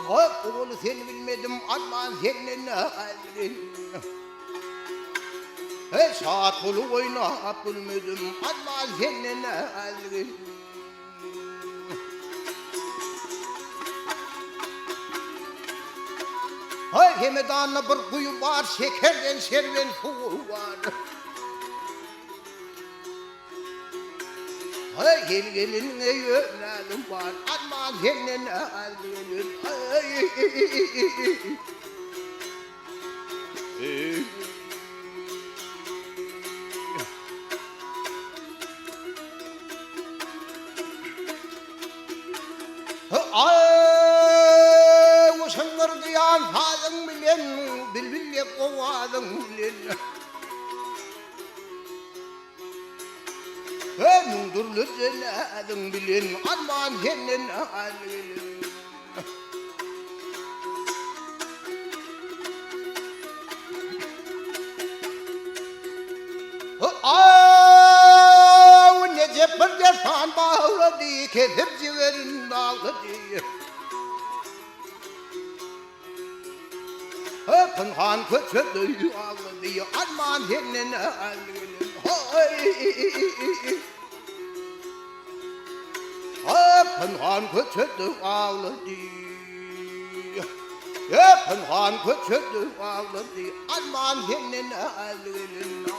Oğul sen bilmedim Alman senin halin. Saat kolu oynayıp bilmedim Alman senin halin. Hemedan'la bir kuyu var, şekerden serven suyu var. Gelin yönelim var, Alman senin halin. Usanlar diyan fazın bilen, bilbille kovadın bilen. Nundurlu zeladın bilen, Alman senin halin. Nece bir defa bağladı, kesip verin bağladı. Pınhan kötüdü ağladı, Alman senin halin. Pınhan kötüdü ağladı. Pınhan kötüdü ağladı, Alman senin halin.